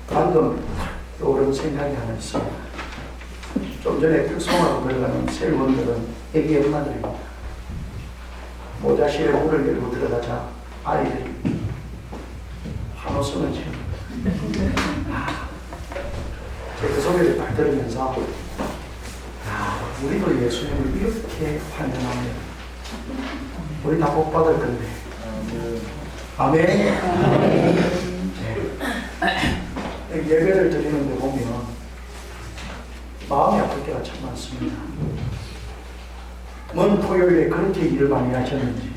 방금 떠오른 생각이 하나 있습니다. 좀 전에 특송하고 들어가는 세원들은 애기 엄마들입니다. 모자실에 문을 열고 들어가자 아이들이 한호성을 지금 그 소리를 딱 들으면서 우리도 예수님을 이렇게 환영하면 우리 다 복 받을 건데. 아멘. 네. 예배를 드리는데 보면 마음이 아플 때가 참 많습니다. 먼 토요일에 그렇게 일을 많이 하셨는지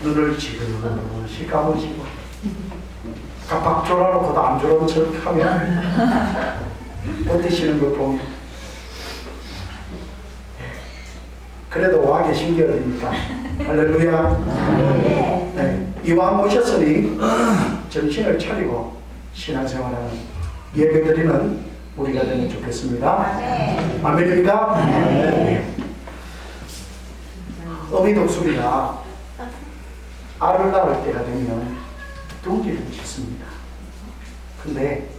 눈을 지그시 감으시고 깜빡 졸아놓고도 안 졸아온 척 하면 버티시는 걸 보면 그래도 와 계신 게 어딥니까? 할렐루야. 네. 이왕 오셨으니 정신을 차리고 신앙생활하는 예배드리는 우리가 되면 좋겠습니다. 아멘입니까? 네. 어미 독수리가 알을 낳을 때가 되면 둥지를 짓습니다. 근데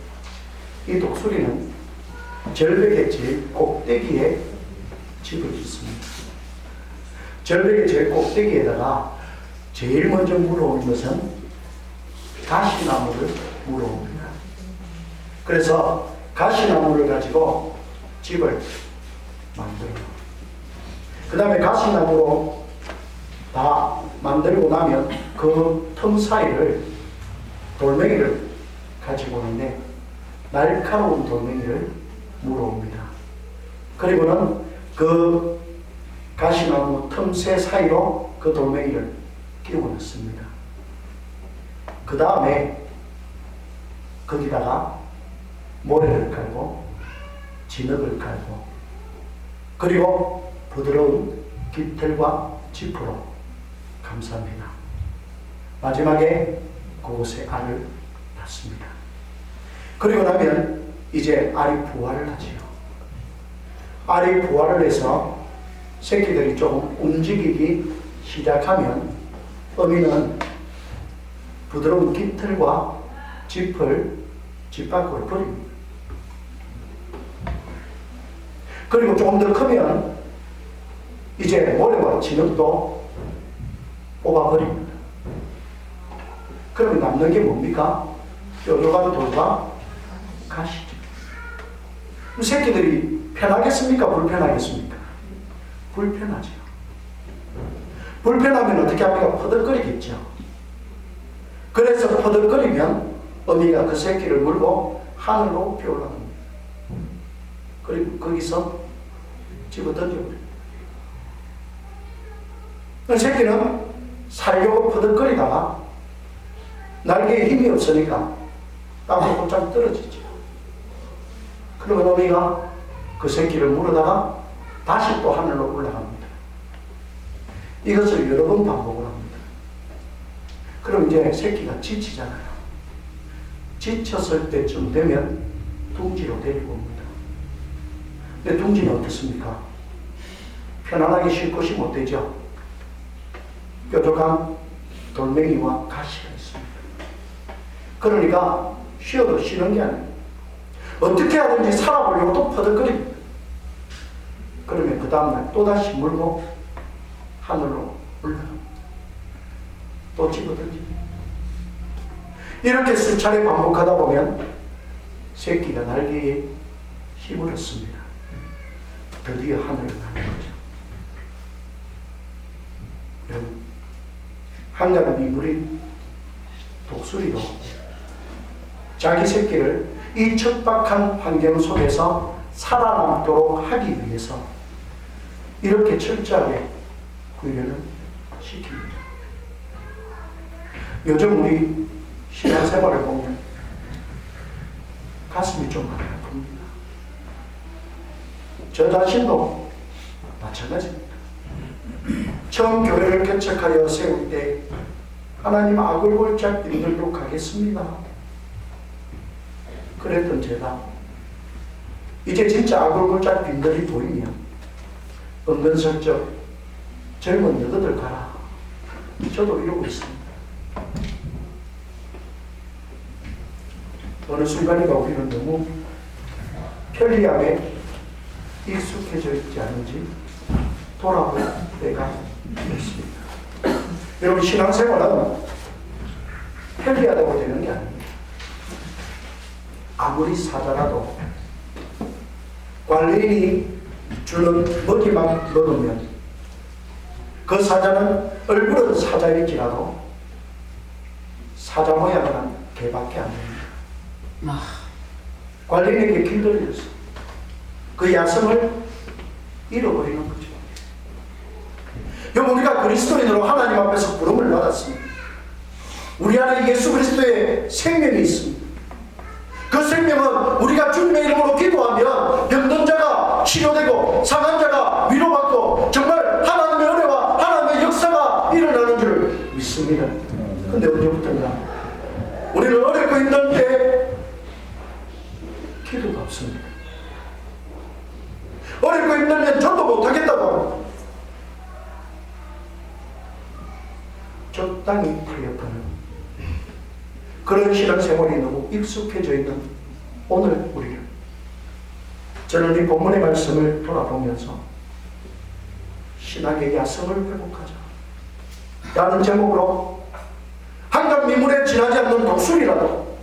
이 독수리는 절벽의 제일 꼭대기에 집을 짓습니다. 절벽의 제일 꼭대기에다가 제일 먼저 물어오는 것은 가시나무를 물어옵니다. 그래서 가시나무를 가지고 집을 만들어요. 그 다음에 가시나무로 다 만들고 나면 그 틈 사이를 돌멩이를 가지고 오는데 날카로운 돌멩이를 물어옵니다. 그리고는 그 가시나무 틈새 사이로 그 돌멩이를 끼워 넣습니다. 그 다음에 거기다가 모래를 깔고 진흙을 깔고 그리고 부드러운 깃털과 지프로 감쌉니다. 마지막에 그곳에 알을 낳습니다. 그리고 나면 이제 알이 부화를 하지요. 알이 부화를 해서 새끼들이 조금 움직이기 시작하면 어미는 부드러운 깃털과 짚을 집 밖으로 버립니다. 그리고 조금 더 크면 이제 모래와 진흙도 뽑아버립니다. 그러면 남는 게 뭡니까? 뾰족한 돌과 가시죠. 새끼들이 편하겠습니까? 불편하겠습니까? 불편하죠. 불편하면 어떻게 합니까? 퍼득거리겠죠. 그래서 퍼득거리면 어미가 그 새끼를 물고 하늘로 높이 올라갑니다. 그리고 거기서 집어 던져버립니다. 그 새끼는 살려고 퍼득거리다가 날개에 힘이 없으니까 땅에 곧장 떨어지죠. 그러면 어미가 그 새끼를 물어다가 다시 또 하늘로 올라갑니다. 이것을 여러 번 반복을 합니다. 그럼 이제 새끼가 지치잖아요. 지쳤을 때쯤 되면 둥지로 데리고 옵니다. 근데 둥지는 어떻습니까? 편안하게 쉴 곳이 못 되죠. 뾰족한 돌멩이와 가시가 있습니다. 그러니까 쉬어도 쉬는 게 아니에요. 어떻게 하든지 살아보려고 또 퍼득거립니다. 그러면 그 다음날 또다시 물고 하늘로 올라갑니다. 또 집어던집니다. 이렇게 수차례 반복하다 보면 새끼가 날개에 힘을 얻습니다. 드디어 하늘을 나는 거죠. 여러분, 한가람 이물인 독수리도 자기 새끼를 이 척박한 환경 속에서 살아남도록 하기 위해서 이렇게 철저하게 훈련을 시킵니다. 요즘 우리 신앙생활을 보면 가슴이 좀 많이 아픕니다. 저 자신도 마찬가지입니다. 처음 교회를 개척하여 세울 때 하나님 아글골짝 빈들로 가겠습니다. 그랬던 제가 이제 진짜 아글골짝 빈들이 보이면 은근슬쩍 젊은 여자들 가라. 저도 이러고 있습니다. 어느 순간인가 우리는 너무 편리함에 익숙해져 있지 않은지 돌아볼 때가 있습니다. 여러분, 신앙생활은 편리하다고 되는 게 아닙니다. 아무리 사자라도 관리인이 주는 먹이만 먹으면 그 사자는 얼굴은 사자일지라도 사자 모양은 개밖에 안 됩니다. 관리인에게 길들여서 그 야성을 잃어버리는 거죠. 여러분, 우리가 그리스도인으로 하나님 앞에서 부름을 받았습니다. 우리 안에 예수 그리스도의 생명이 있습니다. 그 생명은 우리가 주님의 이름으로 기도하면 병든 자가 치료되고 상한 자가 위로받고 정말 하나님의 은혜와 하나님의 역사가 일어나는 줄 믿습니다. 근데 언제부터인가 우리는 어렵고 힘들 때 기도가 없습니다. 어렵고 힘들면 전도 못하겠다고 적당히 타협하는 그런 신앙생활이 너무 익숙해져 있는 오늘 우리를, 저는 이 본문의 말씀을 돌아보면서 신앙의 야성을 회복하자 라는 제목으로 한강 미물에 지나지 않는 독수리라도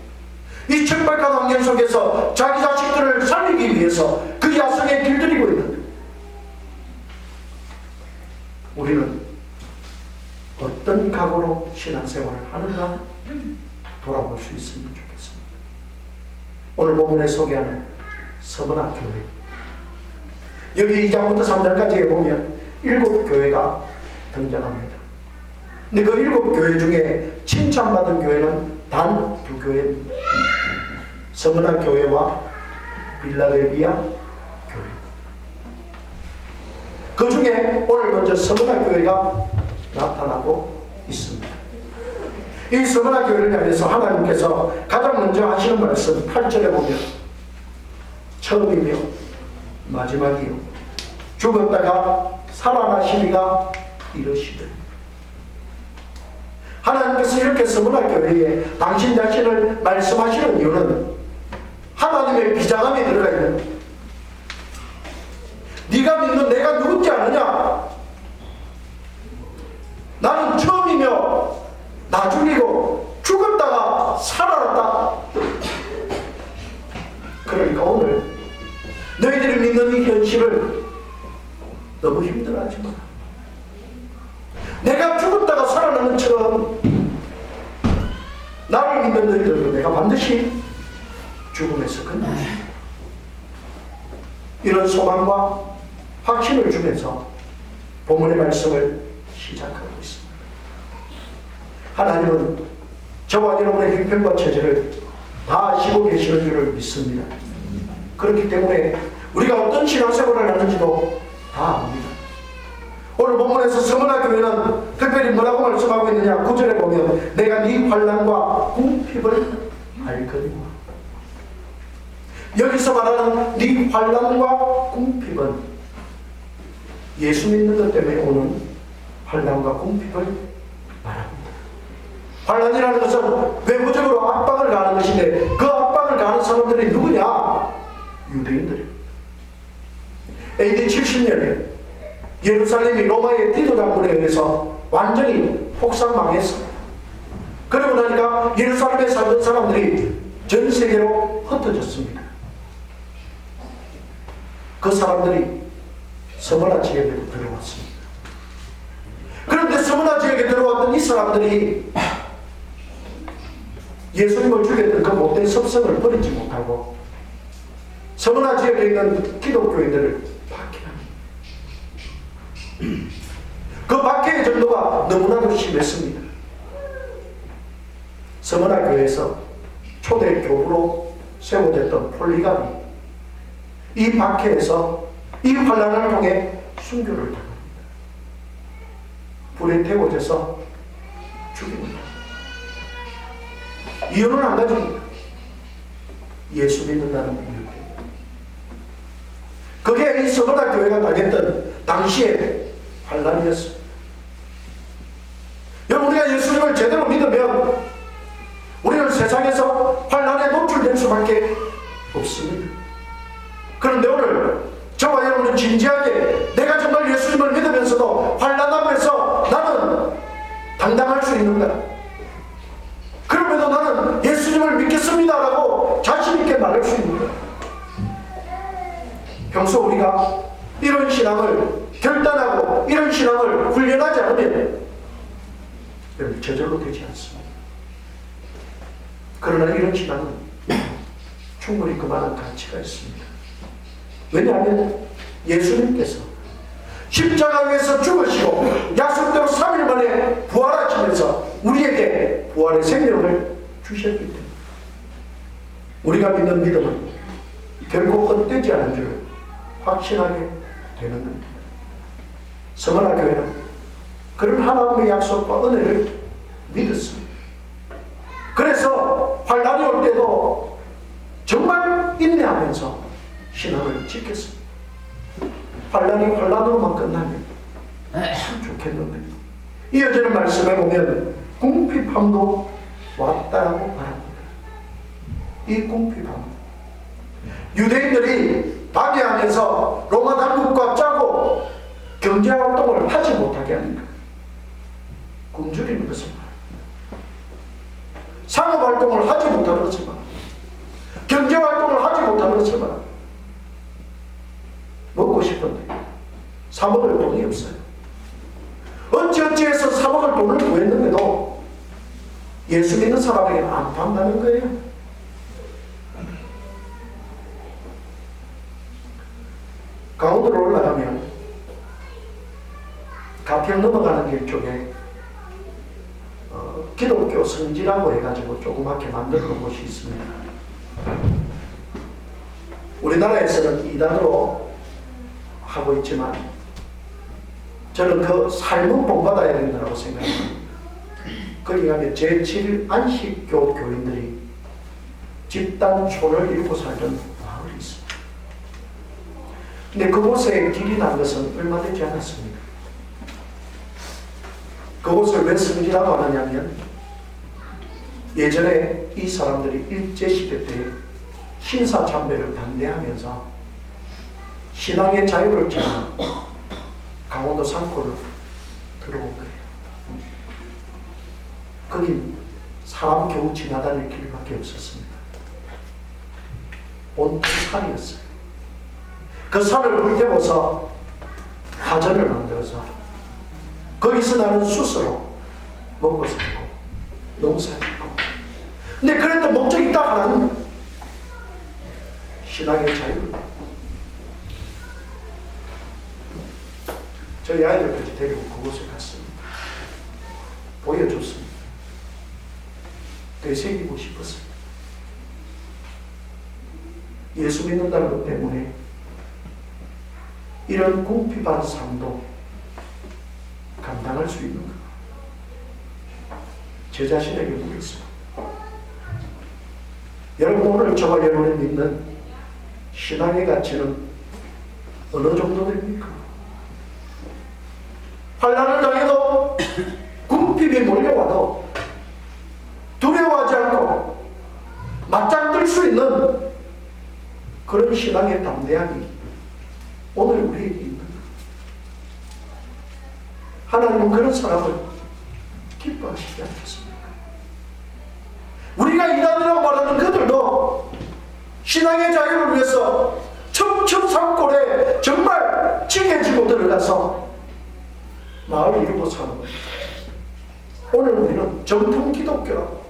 이 척박한 환경 속에서 자기 자식들을 살리기 위해서 그 야성에 길들이고 있는 우리는 어떤 각오로 신앙생활을 하는가 돌아볼 수 있으면 좋겠습니다. 오늘 본문에 소개하는 서문화 교회, 여기 2장부터 3장까지에 보면 7교회가 등장합니다. 근데 그 7교회 중에 칭찬받은 교회는 단 2교회입니다. 서문화 교회와 빌라델비아 교회. 그 중에 오늘 먼저 서문화 교회가 나타나고 있습니다. 이 서문화 교회를 향해서 하나님께서 가장 먼저 하시는 말씀 8절에 보면 처음이며 마지막이요 죽었다가 살아나시리가 이르시되, 하나님께서 이렇게 서문화 교회에 당신 자신을 말씀하시는 이유는 하나님의 비장함이 들어가 있는, 네가 믿는 내가 누군지 아느냐? 나는 처음이며 나중이고 죽었다가 살아났다. 그러니까 오늘 너희들이 믿는 이 현실을 너무 힘들어하지 마라. 내가 죽었다가 살아나는 처럼 나를 믿는 너희들도 내가 반드시 죽음에서 건너주시다. 이런 소망과 확신을 주면서 본문의 말씀을 시작하고 있습니다. 하나님은 저와 여러분의 형편과 처지를 다 아시고 계시는 줄을 믿습니다. 그렇기 때문에 우리가 어떤 신앙생활을 하는지도 다 압니다. 오늘 본문에서 서문화 교회는 특별히 뭐라고 말씀하고 있느냐? 9절에 보면 내가 네 환난과 궁핍을 알거니와. 여기서 말하는 네 환난과 궁핍은 예수 믿는 것 때문에 오는 환난과 궁핍을 말합니다. 환난이라는 것은 외부적으로 압박을 가하는 것인데 그 압박을 가하는 사람들이 누구냐? 유대인들입니다. AD 70년에 예루살렘이 로마의 디도 장군에 의해서 완전히 폭삭망했습니다. 그러고 나니까 예루살렘에 살던 사람들이 전 세계로 흩어졌습니다. 그 사람들이 서문화 지역에도 들어왔습니다. 그런데 서문화 지역에 들어왔던 이 사람들이 예수님을 죽였던 그 못된 섭성을 버리지 못하고 서문화 지역에 있는 기독교인들을 박해합니다. 그 박해의 정도가 너무나도 심했습니다. 서문화 교회에서 초대 교부로 세워졌던 폴리감이 이 박해에서 이 환난을 통해 순교를 당합니다. 불에 태워져서 죽입니다. 이유는 한 가지입니다. 예수 믿는다는 이유. 그게 이 서문화 교회가 당했던 당시의 환난이었습니다. 여러분, 우리가 예수님을 제대로 믿으면 우리는 세상에서 환난에 노출될 수밖에 없습니다. 그런데 오늘 저와 여러분은 진지하게 내가 정말 예수님을 믿으면서도 환난 앞에서 나는 당당할 수 있는가? 그럼에도 나는 예수님을 믿겠습니다라고 자신있게 말할 수 있는가? 평소 우리가 이런 신앙을 결단하고 이런 신앙을 훈련하지 않으면 저절로 되지 않습니다. 그러나 이런 신앙은 충분히 그만한 가치가 있습니다. 왜냐하면 예수님께서 십자가 위에서 죽으시고 약속대로 3일 만에 부활하시면서 우리에게 부활의 생명을 주셨기 때문에 우리가 믿는 믿음은 결코 헛되지 않은 줄 확신하게 되는 겁니다. 서머나 교회는 그런 하나님의 약속과 은혜를 믿었습니다. 그래서 환난이 올 때도 정말 인내하면서 신앙을 지켰습니다. 환난이 환난으로만 끝나면 참 좋겠는데 이어지는 말씀에 보면 궁핍함도 왔다고 말합니다. 이 궁핍함, 유대인들이 방해하면서 로마 당국과 짜고 경제활동을 하지 못하게 하니까 굶주리는 것은 상업활동을 하지 못하는 것이만 경제활동을 하지 못하는 것이만 먹고 싶은데 사 먹을 돈이 없어요. 어찌어찌해서 사 먹을 돈을 구했는데도 예수 믿는 사람에게는 안 판다는 거예요. 강원도로 올라가면 가평 넘어가는 길 쪽에 기독교 성지라고 해가지고 조그맣게 만들어 놓은 곳이 있습니다. 우리나라에서는 이단으로 하고 있지만 저는 그 삶은 본받아야 된다고 생각합니다. 거기 가면 제7 안식교 교인들이 집단촌을 이루고 살던 마을이 있습니다. 근데 그곳에 길이 난 것은 얼마 되지 않았습니다. 그곳을 왜 성지라고 하느냐면 예전에 이 사람들이 일제시대 때 신사참배를 반대하면서 신앙의 자유를 찾아 강원도 산골로 들어온 거예요. 거긴 사람 겨우 지나다닐 길밖에 없었습니다. 온통 산이었어요. 그 산을 불태워서 화전을 만들어서 거기서 나는 숯으로 먹고 살고 농사짓고. 근데 그래도 목적이 딱 하나는 신앙의 자유. 저희 아이들까지 데리고 그곳에 갔습니다. 보여줬습니다. 되새기고 싶었습니다. 예수 믿는다는 것 때문에 이런 궁핍한 삶도 감당할 수 있는가? 제 자신에게 묻겠습니다. 여러분, 오늘 저와 여러분이 믿는 신앙의 가치는 어느 정도 됩니까? 환난을 당해도 궁핍이 몰려와도 두려워하지 않고 맞짱뜰 수 있는 그런 신앙의 담대함이 오늘 우리에게 있는 것. 하나님은 그런 사람을 기뻐하시지 않겠습니까? 우리가 이단이라고 말하는 그들도 신앙의 자유를 위해서 첩첩 산골에 정말 찡해지고 들어가서 마을 이루고 사는 겁니다. 오늘 우리는 정통 기독교라고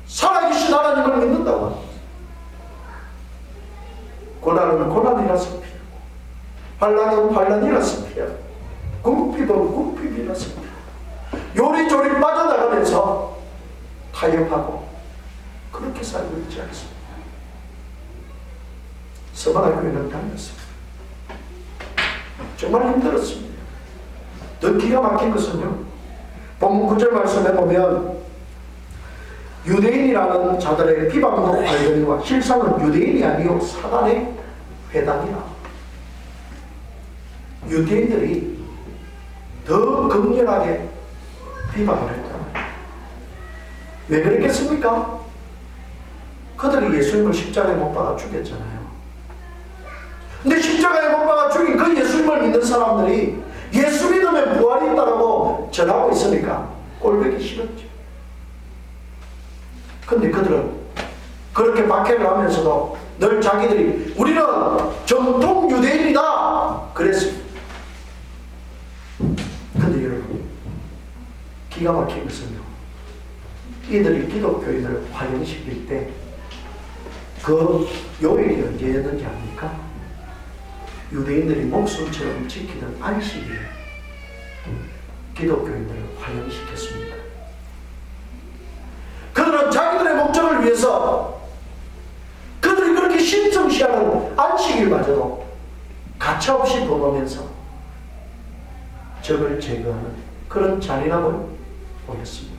살아계신 하나님을 믿는다고 합니다. 고난은 고난이라서 피하고 환난은 환난이라서 피하고 궁핍은 궁핍이라서 피하고 요리조리 빠져나가면서 타협하고 그렇게 살고 있지 않습니다. 서머나 교회는 다녔습니다. 정말 힘들었습니다. 더 기가 막힌 것은요, 본문 9절 말씀에 보면 유대인이라는 자들의 비방도 발견과 실상은 유대인이 아니요 사단의 회당이라. 유대인들이 더 극렬하게 비방을 했다. 왜 그랬겠습니까? 그들이 예수님을 십자가에 못 박아 죽였잖아요. 근데 십자가에 못 박아 죽인 그 예수님을 믿는 사람들이 예수 믿으면 부활이 있다고 전하고 있으니까 꼴보기 싫었죠. 근데 그들은 그렇게 박해를 하면서도 늘 자기들이 우리는 정통 유대인이다 그랬습니다. 근데 여러분, 기가 막힌 것은요, 이들이 기독교인을 환영시킬 때 그 요일이 언제였는지 압니까? 유대인들이 목숨처럼 지키던 안식일에 기독교인들을 환영시켰습니다. 그들은 자기들의 목적을 위해서 그들이 그렇게 신성시하는 안식일마저도 가차없이 범하면서 적을 제거하는 그런 잔인함을 보였습니다.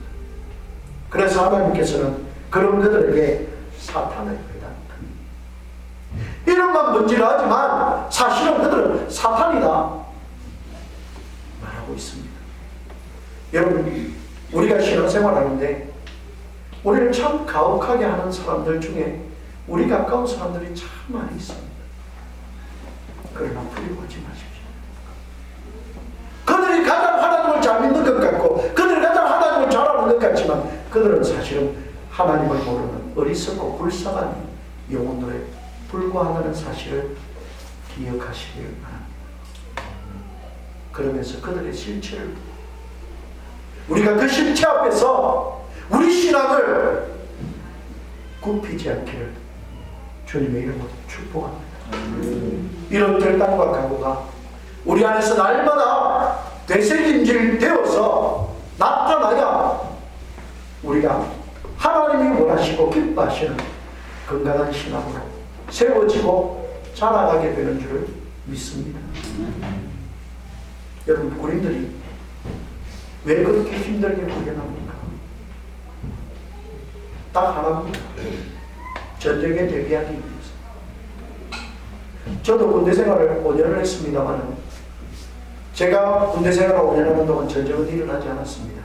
그래서 하나님께서는 그런 그들에게 사탄을 배당합니다. 이름만 문질하지만 사실은 그들은 사탄이다 말하고 있습니다. 여러분, 우리가 신앙생활하는데 우리를 참 가혹하게 하는 사람들 중에 우리 가까운 사람들이 참 많이 있습니다. 그러나 두려워하지 마십시오. 그들이 가장 하나님을 잘 믿는 것 같고 그들이 가장 하나님을 잘 아는 것 같지만 그들은 사실은 하나님을 모르는 어리석고 불쌍한 영혼들에 불과하다는 사실을 기억하시길 바랍니다. 그러면서 그들의 실체를 우리가 그 실체 앞에서 우리 신앙을 굽히지 않기를 주님의 이름으로 축복합니다. 이런 결단과 각오가 우리 안에서 날마다 되새김질 되어서 나타나야 우리가 하나님이 원하시고 기뻐하시는 건강한 신앙으로 세워지고 자라가게 되는 줄을 믿습니다. 여러분, 우리들이 왜 그렇게 힘들게 훈련합니까? 딱 하나입니다. 전쟁에 대비하기 위해서. 저도 군대 생활을 5년을 했습니다만 제가 군대 생활을 5년 하는 동안 전쟁은 일어나지 않았습니다.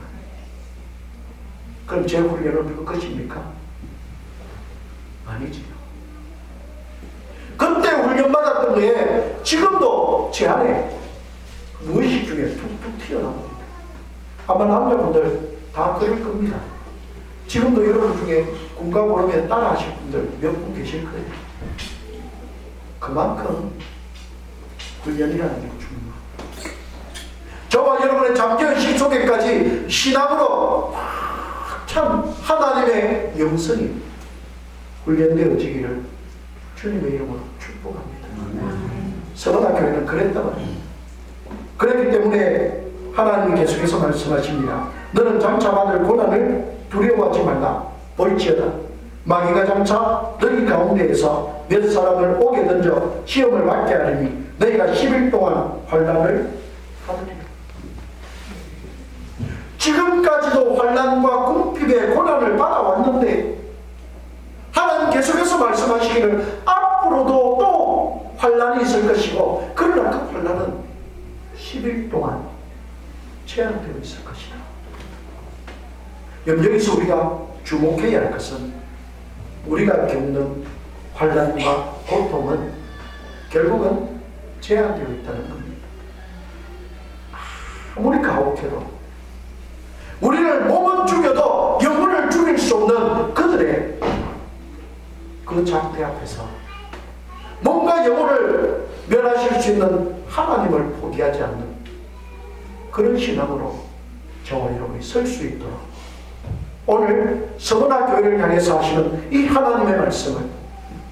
그럼 제 훈련은 그것입니까? 아니지요. 그때 훈련받았던 거에 지금도 제 안에 무의식 중에 툭툭 튀어나옵니다. 아마 남자분들 다 그럴 겁니다. 지금도 여러분 중에 군가 모르면 따라 하실 분들 몇 분 계실 거예요. 그만큼 훈련이라는 게 중요합니다. 저와 여러분의 잠재의식 속에까지 신앙으로 참 하나님의 영성이 훈련되어지기를 주님의 이름으로 축복합니다. 서원학교에는 그랬단 말이에요. 그렇기 때문에 하나님이 계속해서 말씀하십니다. 너는 장차받을 고난을 두려워하지 말라. 볼지어다 마귀가 장차 너희 가운데에서 몇 사람을 옥에 던져 시험을 받게 하리니 너희가 10일 동안 환난을 받으리라. 지금까지도 환난과 궁핍의 고난을 받아왔는데 하나님 계속해서 말씀하시기를 앞으로도 또 환난이 있을 것이고 그러나 그 환난은 10일 동안 제한되어 있을 것이다. 여기서 우리가 주목해야 할 것은 우리가 겪는 환난과 고통은 결국은 제한되어 있다는 겁니다. 아무리 가혹해도 우리를 몸은 죽여도 영혼을 죽일 수 없는 그들의 그 장대 앞에서 뭔가 영혼을 멸하실 수 있는 하나님을 포기하지 않는 그런 신앙으로 저와 여러분이 설 수 있도록 오늘 서원아 교회를 향해서 하시는 이 하나님의 말씀을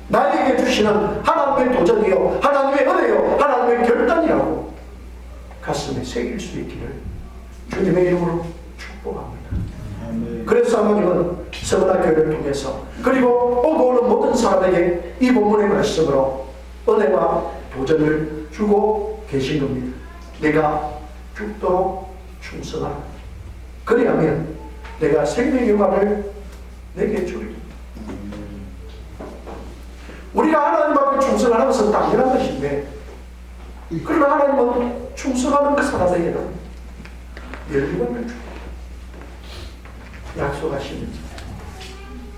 나에게 주시는 하나님의 도전이요 하나님의 은혜요 하나님의 결단이라고 가슴에 새길 수 있기를 주님의 이름으로 축복합니다. 그래서 하나님은 서원아 교회를 통해서 그리고 오고 오는 모든 사람에게 이 본문의 말씀으로 은혜와 도전을 주고 계신 겁니다. 내가 죽도록 충성하라. 그리하면 내가 생명의 영광을 내게 주리라. 우리가 하나님 앞에 충성하는 것은 당연한 것인데 그러나 하나님은 충성하는 그 사람에게는 열림을 주고 약속하시면서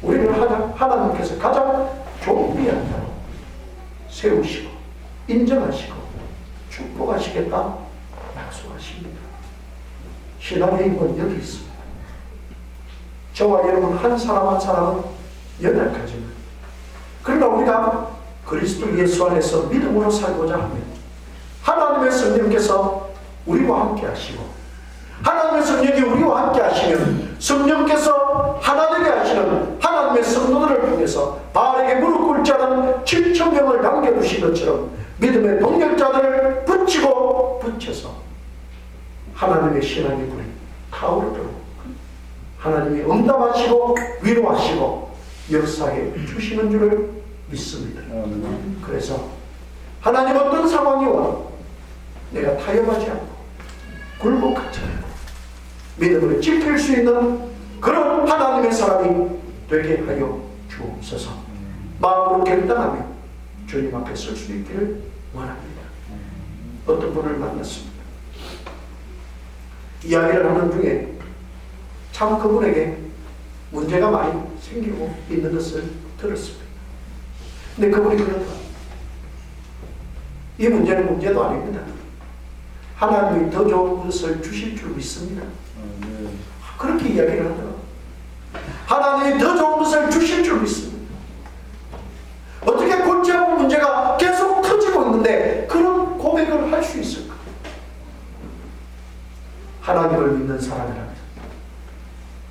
우리를 하나님께서 가장 존귀한 자로 세우시고 인정하시고 축복하시겠다 약속하십니다. 신앙의 힘은 여기 있습니다. 저와 여러분 한 사람 한 사람은 연약하지만 그러나 우리가 그리스도 예수 안에서 믿음으로 살고자 하면 하나님의 성령께서 우리와 함께 하시고 하나님의 성령이 우리와 함께 하시면 성령께서 하나 되게 하시는 하나님의 성도들을 통해서 바알에게 무릎 꿇지 않은 7,000명을 남겨두신 것처럼 믿음의 동력자들을 붙여서 하나님의 신앙의 불이 타오르도록 하나님이 응답하시고 위로하시고 역사해 주시는 줄을 믿습니다. 그래서 하나님 어떤 상황이 와도 내가 타협하지 않고 굴복하지 않고 믿음을 지킬 수 있는 그런 하나님의 사람이 되게 하여 주옵소서. 마음으로 결단하며 주님 앞에 설 수 있기를 원합니다. 어떤 분을 만났습니다. 이야기를 하는 중에 참 그분에게 문제가 많이 생기고 있는 것을 들었습니다. 근데 그분이 그러더라. 이 문제는 문제도 아닙니다. 하나님이 더 좋은 것을 주실 줄 믿습니다. 그렇게 이야기를 하더라고요. 하나님이 더 좋은 것을 주실 줄 믿습니다. 어떻게 골치 아픈 문제가 계속 터지고 있는데 그런 고백을 할 수 있을까? 하나님을 믿는 사람이라면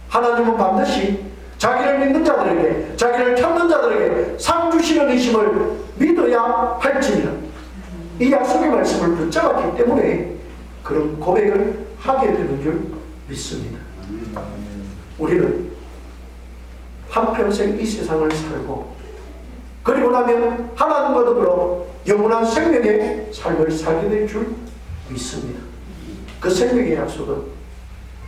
하나님은 반드시 자기를 믿는 자들에게, 자기를 찾는 자들에게 상 주시는 이심을 믿어야 할지니라. 이 약속의 말씀을 붙잡았기 때문에 그런 고백을 하게 되는 줄 믿습니다. 우리는 한평생 이 세상을 살고 그리고 나면 하나님과 더불어 영원한 생명의 삶을 살게 될 줄 믿습니다. 그 생명의 약속은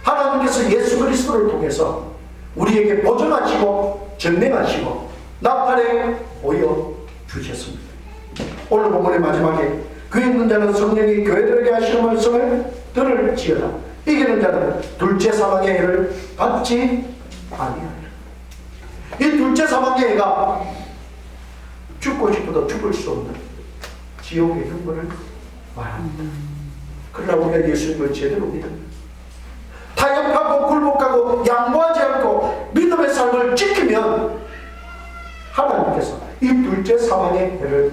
하나님께서 예수 그리스도를 통해서 우리에게 보증하시고 증명하시고 나팔에 보여주셨습니다. 오늘 본문의 마지막에 그 있는 자는 성령이 교회들에게 하시는 말씀을 들을지어다. 이기는 자는 둘째 사망의 해를 받지 아니하리라. 이 둘째 사망의 해가 죽고 싶어도 죽을 수 없는 지옥의 형벌을 말합니다. 그러나 우리가 예수님을 제대로 믿으면 타협하고 굴복하고 양보하지 않고 믿음의 삶을 지키면 하나님께서 이 둘째 사망의 해를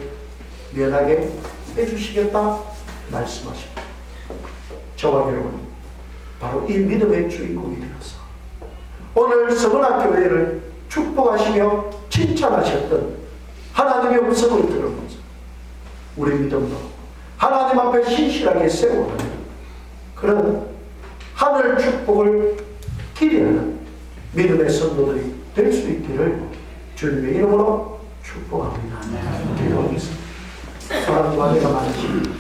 면하게 해주시겠다 말씀하십니다. 저와 여러분 바로 이 믿음의 주인공이 되어서 오늘 서문학교회를 축복하시며 칭찬하셨던 하나님의 음성을 들으면서 우리 믿음도 하나님 앞에 신실하게 세워가는 그런 하늘 축복을 기대하는 믿음의 성도들이 될 수 있기를 주님의 이름으로 축복합니다. 기도하겠습니다. 사랑과 은혜가 많으신